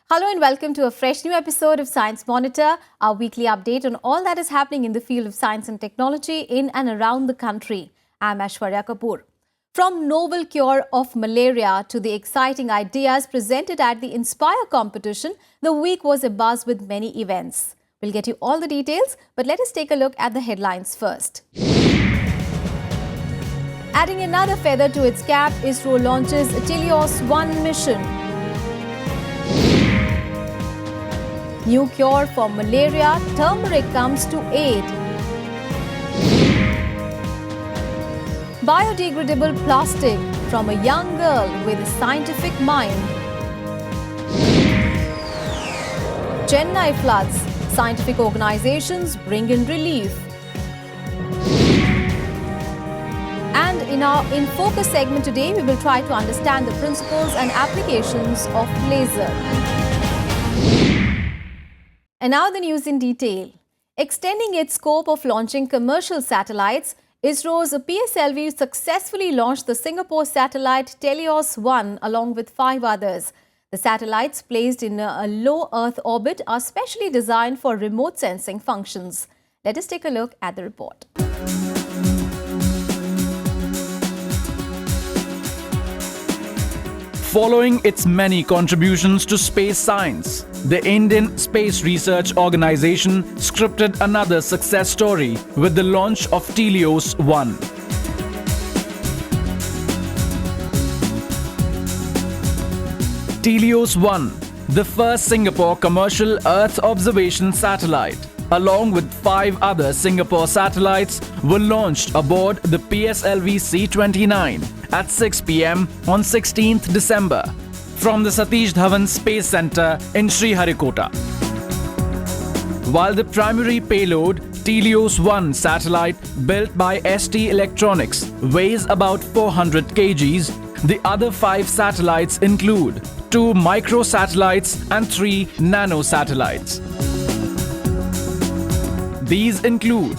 Hello and welcome to a fresh new episode of Science Monitor, our weekly update on all that is happening in the field of science and technology in and around the country. I'm Aishwarya Kapoor. From novel cure of malaria to the exciting ideas presented at the Inspire competition, the week was abuzz with many events. We'll get you all the details, but let us take a look at the headlines first. Adding another feather to its cap, ISRO launches Telios-1 mission. New cure for malaria, turmeric comes to aid. Biodegradable plastic from a young girl with a scientific mind. Chennai floods, scientific organizations bring in relief. And in Focus segment today, we will try to understand the principles and applications of laser. And now the news in detail. Extending its scope of launching commercial satellites, ISRO's PSLV successfully launched the Singapore satellite Telios-1 along with 5 others. The satellites placed in a low Earth orbit are specially designed for remote sensing functions. Let us take a look at the report. Following its many contributions to space science, the Indian Space Research Organisation scripted another success story with the launch of Telios-1. Telios-1, the first Singapore commercial Earth observation satellite, along with 5 other Singapore satellites, were launched aboard the PSLV C-29 at 6 p.m. on 16th December from the Satish Dhawan Space Centre in Sriharikota. While the primary payload, Telios-1 satellite built by ST Electronics, weighs about 400 kgs, the other 5 satellites include 2 microsatellites and 3 nanosatellites. These include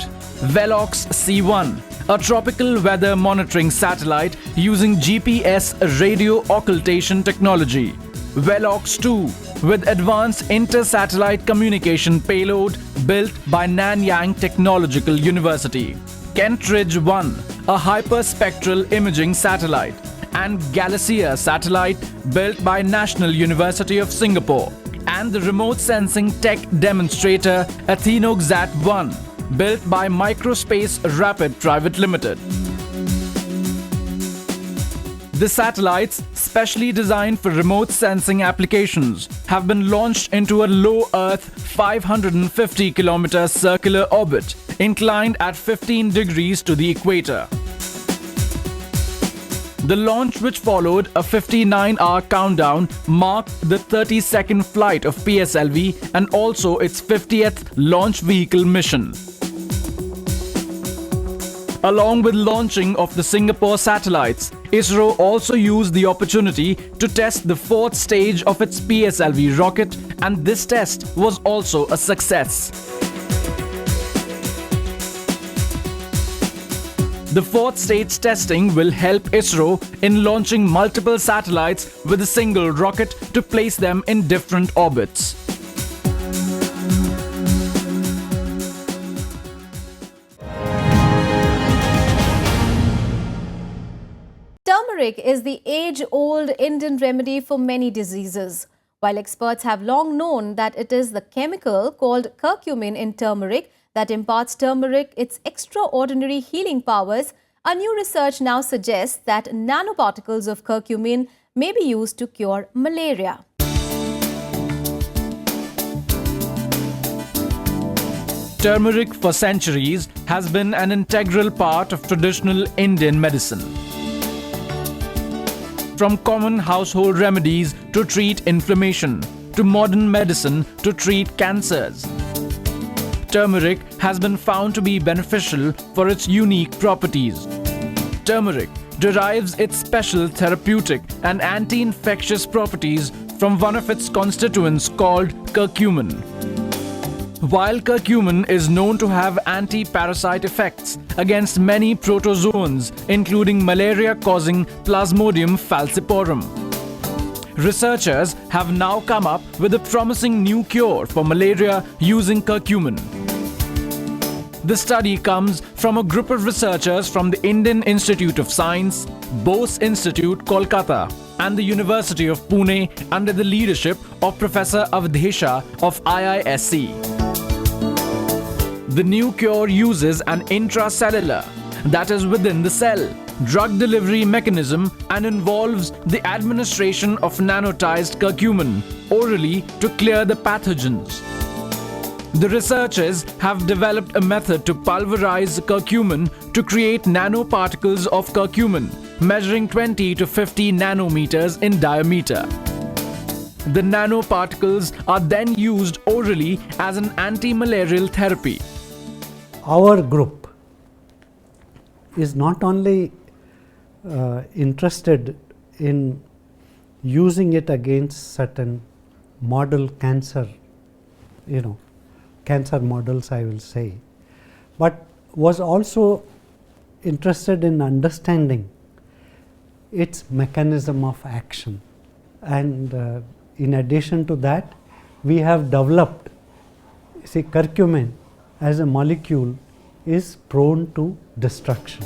Velox C1, a tropical weather monitoring satellite using GPS radio occultation technology. Velox 2, with advanced inter-satellite communication payload built by Nanyang Technological University. Kentridge 1, a hyperspectral imaging satellite. And Galaxia satellite built by National University of Singapore. And the remote sensing tech demonstrator AthenoXat-1, built by Microspace Rapid Private Limited. The satellites, specially designed for remote sensing applications, have been launched into a low Earth 550-kilometer circular orbit, inclined at 15 degrees to the equator. The launch, which followed a 59-hour countdown, marked the 32nd flight of PSLV and also its 50th launch vehicle mission. Along with launching of the Singapore satellites, ISRO also used the opportunity to test the 4th stage of its PSLV rocket, and this test was also a success. The 4th stage testing will help ISRO in launching multiple satellites with a single rocket to place them in different orbits. Turmeric is the age-old Indian remedy for many diseases. While experts have long known that it is the chemical called curcumin in turmeric that imparts turmeric its extraordinary healing powers, a new research now suggests that nanoparticles of curcumin may be used to cure malaria. Turmeric for centuries has been an integral part of traditional Indian medicine. From common household remedies to treat inflammation, to modern medicine to treat cancers. Turmeric has been found to be beneficial for its unique properties. Turmeric derives its special therapeutic and anti-infectious properties from one of its constituents called curcumin. While curcumin is known to have anti-parasite effects against many protozoans, including malaria-causing Plasmodium falciparum. researchers have now come up with a promising new cure for malaria using curcumin. The study comes from a group of researchers from the Indian Institute of Science, Bose Institute, Kolkata, and the University of Pune under the leadership of Professor Avdesha of IISc. The new cure uses an intracellular, that is within the cell, drug delivery mechanism and involves the administration of nanotized curcumin orally to clear the pathogens. The researchers have developed a method to pulverize curcumin to create nanoparticles of curcumin measuring 20 to 50 nanometers in diameter. The nanoparticles are then used orally as an anti-malarial therapy. Our group is not only interested in using it against certain model cancer, cancer models I will say, but was also interested in understanding its mechanism of action. And in addition to that, we have developed, curcumin as a molecule is prone to destruction.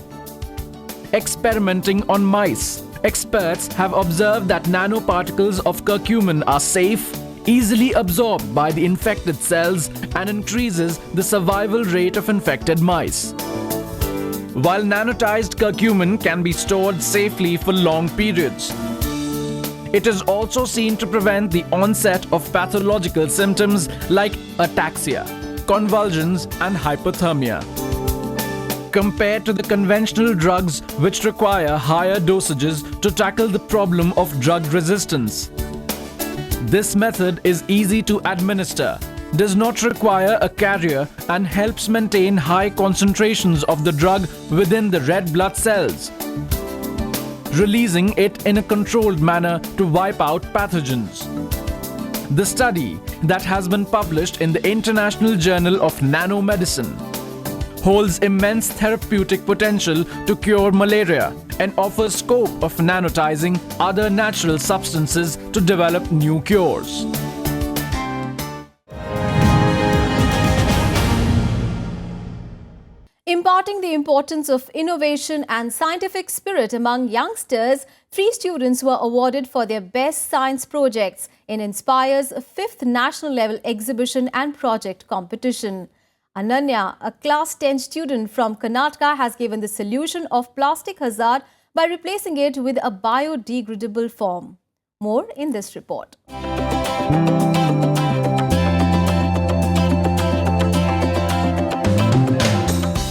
Experimenting on mice, experts have observed that nanoparticles of curcumin are safe, easily absorbed by the infected cells and increases the survival rate of infected mice. While nanotized curcumin can be stored safely for long periods, it is also seen to prevent the onset of pathological symptoms like ataxia, convulsions and hypothermia. Compared to the conventional drugs which require higher dosages to tackle the problem of drug resistance, this method is easy to administer, does not require a carrier and helps maintain high concentrations of the drug within the red blood cells, releasing it in a controlled manner to wipe out pathogens. The study that has been published in the International Journal of Nanomedicine holds immense therapeutic potential to cure malaria and offers scope of nanotizing other natural substances to develop new cures. Imparting the importance of innovation and scientific spirit among youngsters, 3 students were awarded for their best science projects in Inspire's 5th national level exhibition and project competition. Ananya, a class 10 student from Karnataka, has given the solution of plastic hazard by replacing it with a biodegradable form. More in this report.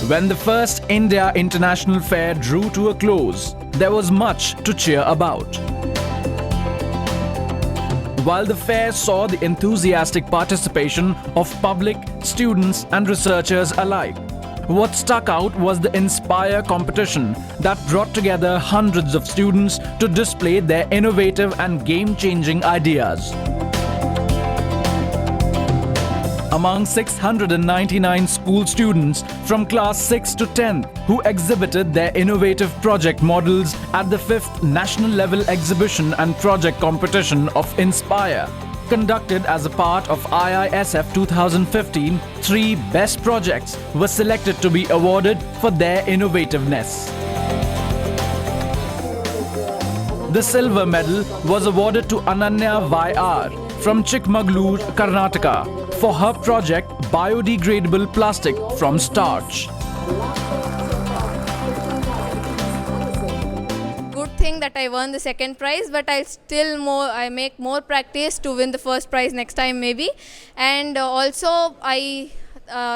When the first India International Fair drew to a close, there was much to cheer about. While the fair saw the enthusiastic participation of public, students and researchers alike, what stuck out was the Inspire competition that brought together hundreds of students to display their innovative and game-changing ideas. Among 699 school students from class 6 to 10 who exhibited their innovative project models at the 5th National Level Exhibition and Project Competition of Inspire, conducted as a part of IISF 2015, 3 best projects were selected to be awarded for their innovativeness. The silver medal was awarded to Ananya YR from Chikmagalur, Karnataka, for her project Biodegradable Plastic from Starch. Good thing that I won the second prize, but I make more practice to win the first prize next time maybe. And also I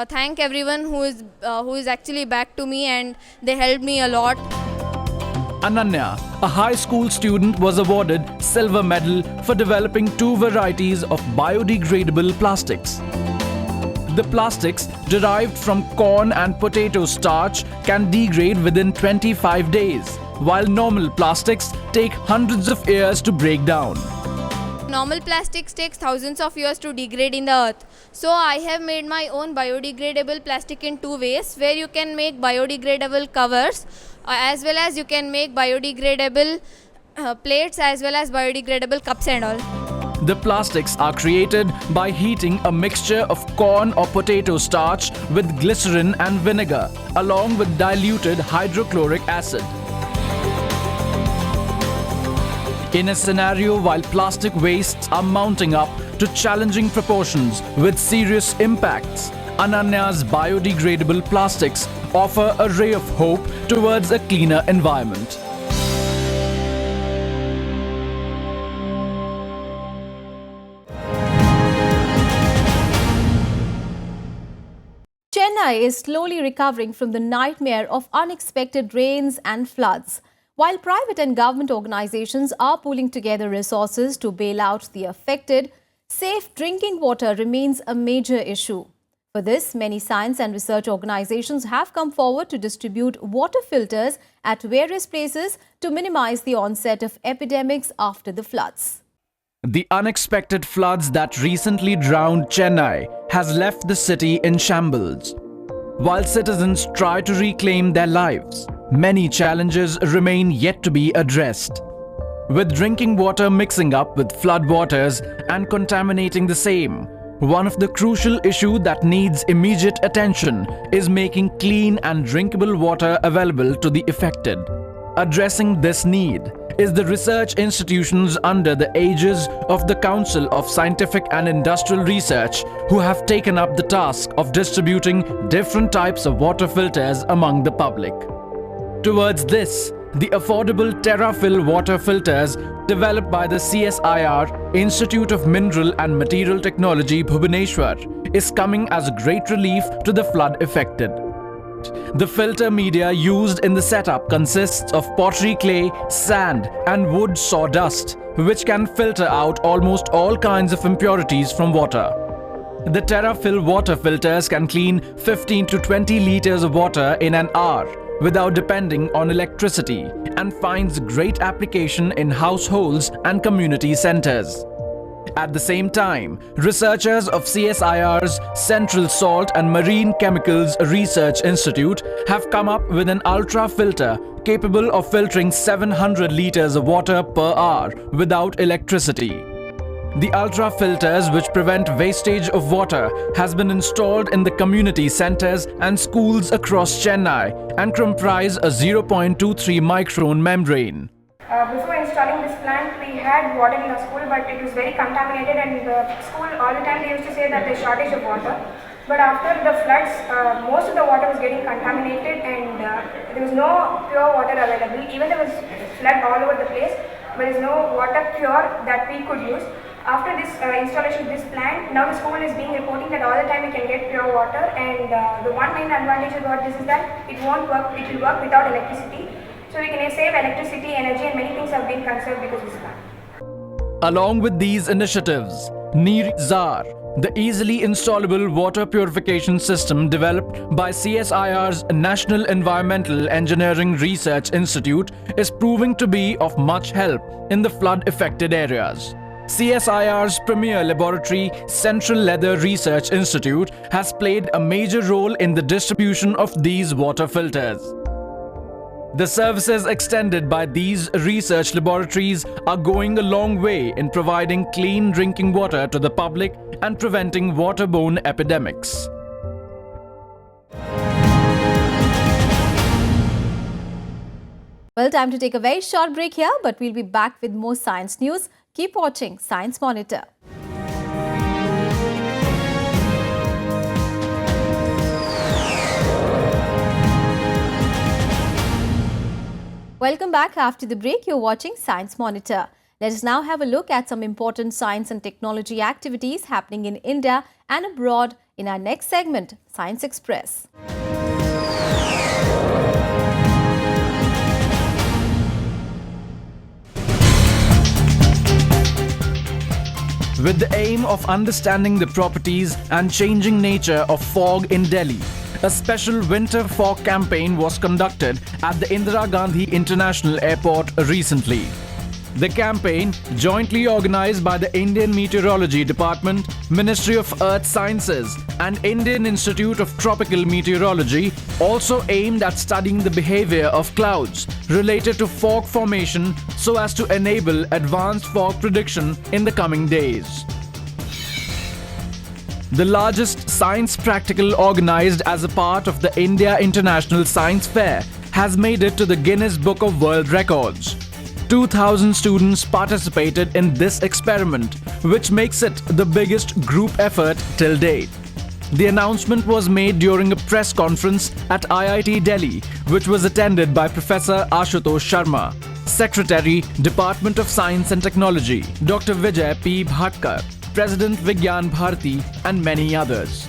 thank everyone who is actually back to me, and they helped me a lot. Ananya, a high school student, was awarded silver medal for developing 2 varieties of biodegradable plastics. The plastics derived from corn and potato starch can degrade within 25 days, while normal plastics take hundreds of years to break down. Normal plastics takes thousands of years to degrade in the earth. So I have made my own biodegradable plastic in 2 ways, where you can make biodegradable covers as well as you can make biodegradable plates as well as biodegradable cups and all. The plastics are created by heating a mixture of corn or potato starch with glycerin and vinegar, along with diluted hydrochloric acid. In a scenario while plastic wastes are mounting up to challenging proportions with serious impacts, Ananya's biodegradable plastics offer a ray of hope towards a cleaner environment. Chennai is slowly recovering from the nightmare of unexpected rains and floods. While private and government organizations are pooling together resources to bail out the affected, safe drinking water remains a major issue. For this, many science and research organizations have come forward to distribute water filters at various places to minimize the onset of epidemics after the floods. The unexpected floods that recently drowned Chennai has left the city in shambles. While citizens try to reclaim their lives, many challenges remain yet to be addressed. With drinking water mixing up with flood waters and contaminating the same, one of the crucial issues that needs immediate attention is making clean and drinkable water available to the affected. Addressing this need is the research institutions under the aegis of the Council of Scientific and Industrial Research, who have taken up the task of distributing different types of water filters among the public. Towards this, the affordable TerraFill water filters developed by the CSIR Institute of Mineral and Material Technology, Bhubaneswar, is coming as a great relief to the flood affected. The filter media used in the setup consists of pottery clay, sand and wood sawdust, which can filter out almost all kinds of impurities from water. The TerraFill water filters can clean 15 to 20 liters of water in an hour without depending on electricity, and finds great application in households and community centers. At the same time, researchers of CSIR's Central Salt and Marine Chemicals Research Institute have come up with an ultra filter capable of filtering 700 liters of water per hour without electricity. The ultra filters, which prevent wastage of water, has been installed in the community centers and schools across Chennai and comprise a 0.23 micron membrane. Before installing this plant, we had water in the school, but it was very contaminated, and the school all the time they used to say that there's shortage of water. But after the floods, most of the water was getting contaminated, and there was no pure water available. Even there was flood all over the place, but there is no water pure that we could use. After this installation of this plant, now the school is being reporting that all the time we can get pure water, and the one main advantage about this is that it won't work. It will work without electricity. So we can save electricity, energy, and many things have been conserved because of this plant. Along with these initiatives, Neer-Zar, the easily installable water purification system developed by CSIR's National Environmental Engineering Research Institute, is proving to be of much help in the flood-affected areas. CSIR's premier laboratory, Central Leather Research Institute, has played a major role in the distribution of these water filters. The services extended by these research laboratories are going a long way in providing clean drinking water to the public and preventing waterborne epidemics. Well, time to take a very short break here, but we'll be back with more science news. Keep watching Science Monitor. Welcome back. After the break, you're watching Science Monitor. Let us now have a look at some important science and technology activities happening in India and abroad in our next segment, Science Express. With the aim of understanding the properties and changing nature of fog in Delhi, a special winter fog campaign was conducted at the Indira Gandhi International Airport recently. The campaign, jointly organized by the Indian Meteorology Department, Ministry of Earth Sciences and Indian Institute of Tropical Meteorology, also aimed at studying the behavior of clouds related to fog formation so as to enable advanced fog prediction in the coming days. The largest science practical organized as a part of the India International Science Fair has made it to the Guinness Book of World Records. 2,000 students participated in this experiment, which makes it the biggest group effort till date. The announcement was made during a press conference at IIT Delhi, which was attended by Professor Ashutosh Sharma, Secretary, Department of Science and Technology, Dr. Vijay P. Bhatkar, President Vigyan Bharati, and many others.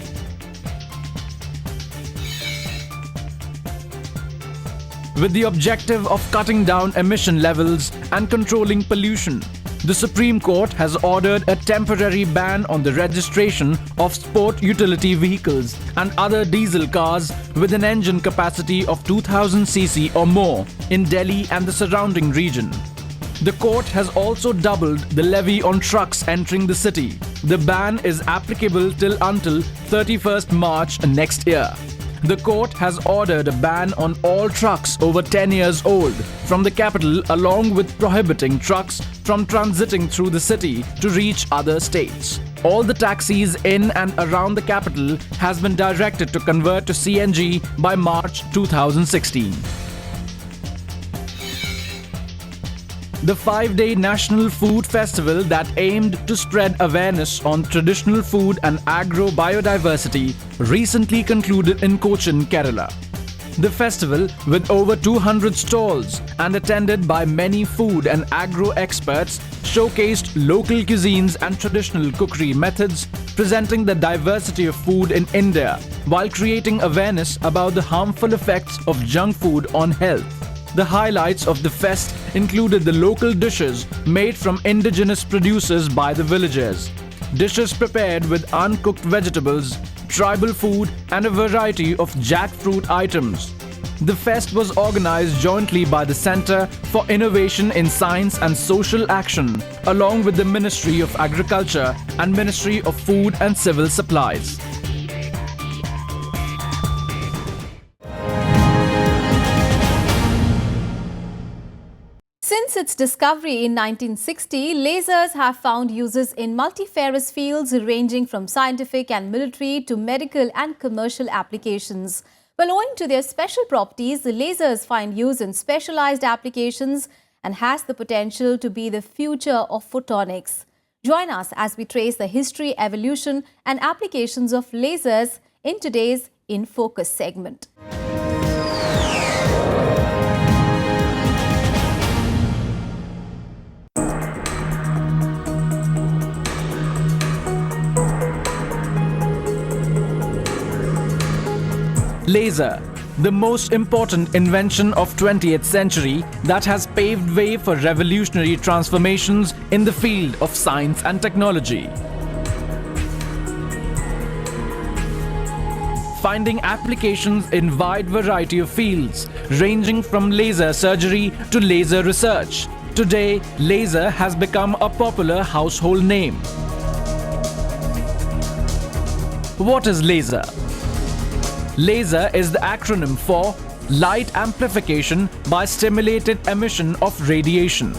With the objective of cutting down emission levels and controlling pollution, the Supreme Court has ordered a temporary ban on the registration of sport utility vehicles and other diesel cars with an engine capacity of 2000 cc or more in Delhi and the surrounding region. The court has also doubled the levy on trucks entering the city. The ban is applicable until 31st March next year. The court has ordered a ban on all trucks over 10 years old from the capital, along with prohibiting trucks from transiting through the city to reach other states. All the taxis in and around the capital has been directed to convert to CNG by March 2016. The 5-day National Food Festival that aimed to spread awareness on traditional food and agro-biodiversity recently concluded in Cochin, Kerala. The festival, with over 200 stalls and attended by many food and agro experts, showcased local cuisines and traditional cookery methods, presenting the diversity of food in India while creating awareness about the harmful effects of junk food on health. The highlights of the fest included the local dishes made from indigenous producers by the villagers, dishes prepared with uncooked vegetables, tribal food, and a variety of jackfruit items. The fest was organized jointly by the Center for Innovation in Science and Social Action, along with the Ministry of Agriculture and Ministry of Food and Civil Supplies. Since its discovery in 1960, lasers have found uses in multifarious fields ranging from scientific and military to medical and commercial applications. Well, owing to their special properties, the lasers find use in specialized applications and has the potential to be the future of photonics. Join us as we trace the history, evolution and applications of lasers in today's In Focus segment. Laser, the most important invention of 20th century that has paved way for revolutionary transformations in the field of science and technology. Finding applications in wide variety of fields, ranging from laser surgery to laser research. Today, laser has become a popular household name. What is laser? Laser is the acronym for Light Amplification by Stimulated Emission of Radiation.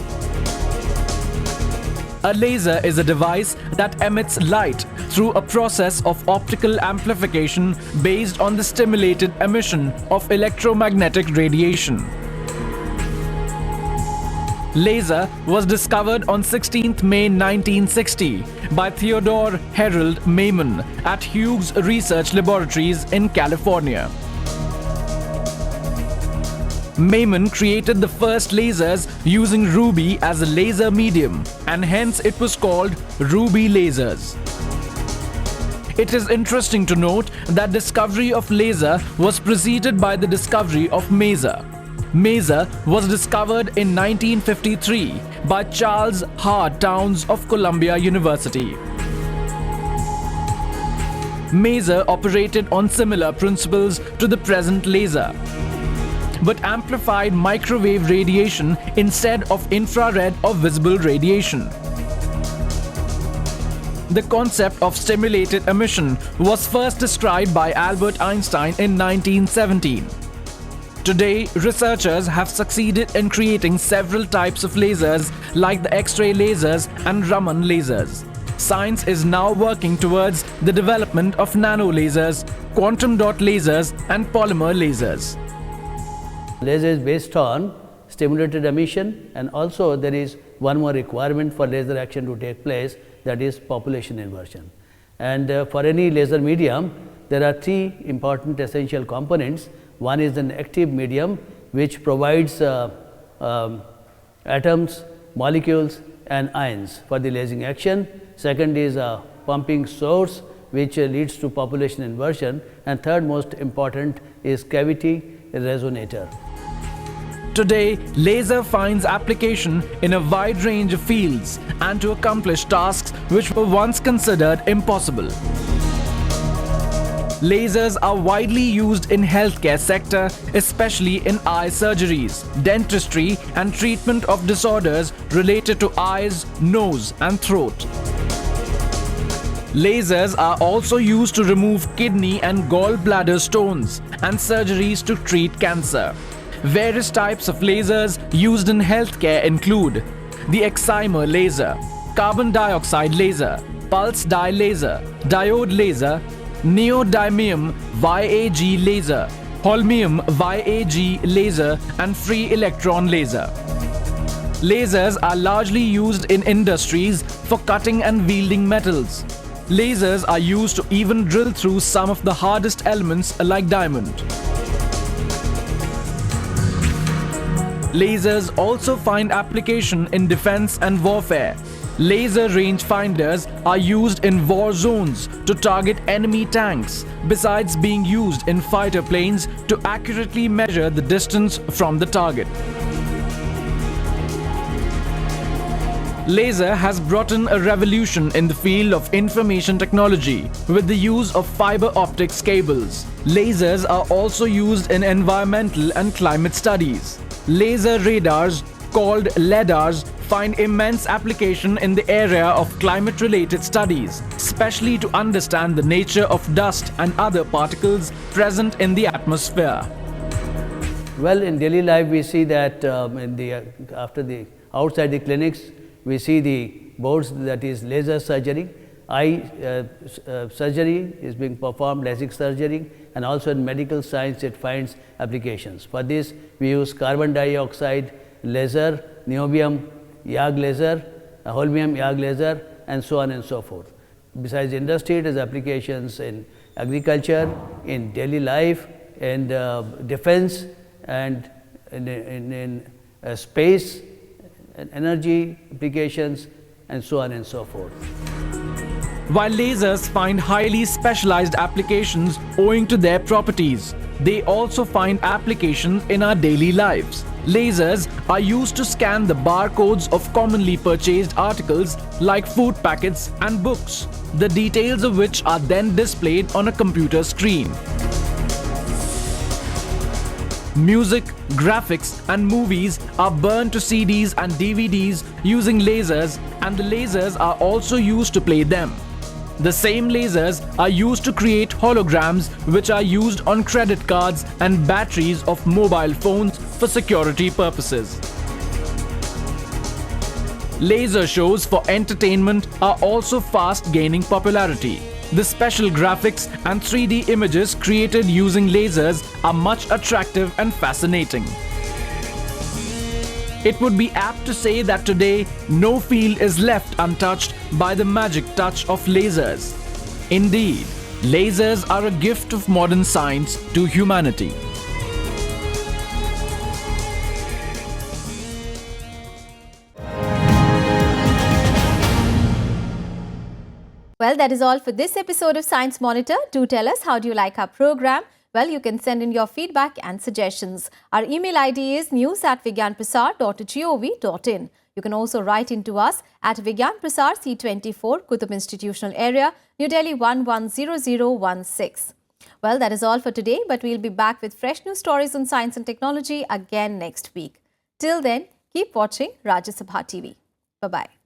A laser is a device that emits light through a process of optical amplification based on the stimulated emission of electromagnetic radiation. Laser was discovered on 16th May 1960 by Theodore Harold Maiman at Hughes Research Laboratories in California. Maiman created the first lasers using ruby as a laser medium, and hence it was called ruby lasers. It is interesting to note that discovery of laser was preceded by the discovery of maser. Maser was discovered in 1953 by Charles Hard Towns of Columbia University. Maser operated on similar principles to the present laser. but amplified microwave radiation instead of infrared or visible radiation. The concept of stimulated emission was first described by Albert Einstein in 1917. Today, researchers have succeeded in creating several types of lasers like the X-ray lasers and Raman lasers. Science is now working towards the development of nano lasers, quantum dot lasers and polymer lasers. Laser is based on stimulated emission, and also there is one more requirement for laser action to take place, that is population inversion. And for any laser medium, there are three important essential components. One is an active medium which provides atoms, molecules and ions for the lasing action. Second is a pumping source which leads to population inversion, and third most important is cavity resonator. Today, laser finds application in a wide range of fields and to accomplish tasks which were once considered impossible. Lasers are widely used in healthcare sector, especially in eye surgeries, dentistry and treatment of disorders related to eyes, nose and throat. Lasers are also used to remove kidney and gallbladder stones and surgeries to treat cancer. Various types of lasers used in healthcare include the excimer laser, carbon dioxide laser, pulse dye laser, diode laser, neodymium YAG laser, holmium YAG laser and free electron laser. Lasers are largely used in industries for cutting and welding metals. Lasers are used to even drill through some of the hardest elements like diamond. Lasers also find application in defense and warfare. Laser rangefinders are used in war zones to target enemy tanks, besides being used in fighter planes to accurately measure the distance from the target. Laser has brought in a revolution in the field of information technology with the use of fiber optics cables. Lasers are also used in environmental and climate studies. Laser radars, called LiDARs, find immense application in the area of climate-related studies, especially to understand the nature of dust and other particles present in the atmosphere. Well, in daily life we see that outside the clinics we see the boards, that is laser surgery. Eye surgery is being performed, LASIK surgery, and also in medical science it finds applications. For this we use carbon dioxide laser, niobium YAG laser, holmium YAG laser, and so on and so forth. Besides industry, it has applications in agriculture, in daily life, and defense, and in space, and energy applications, and so on and so forth. While lasers find highly specialized applications owing to their properties, they also find applications in our daily lives. Lasers are used to scan the barcodes of commonly purchased articles like food packets and books, the details of which are then displayed on a computer screen. Music, graphics and movies are burned to CDs and DVDs using lasers, and the lasers are also used to play them. The same lasers are used to create holograms, which are used on credit cards and batteries of mobile phones for security purposes. Laser shows for entertainment are also fast gaining popularity. The special graphics and 3D images created using lasers are much attractive and fascinating. It would be apt to say that today no field is left untouched by the magic touch of lasers. Indeed, lasers are a gift of modern science to humanity. Well, that is all for this episode of Science Monitor. Do tell us, how do you like our program? Well, you can send in your feedback and suggestions. Our email ID is news@vigyanprasar.gov.in. You can also write in to us at Vigyan Prasar C24, Qutub Institutional Area, New Delhi 110016. Well, that is all for today, but we'll be back with fresh news stories on science and technology again next week. Till then, keep watching Rajya Sabha TV. Bye-bye.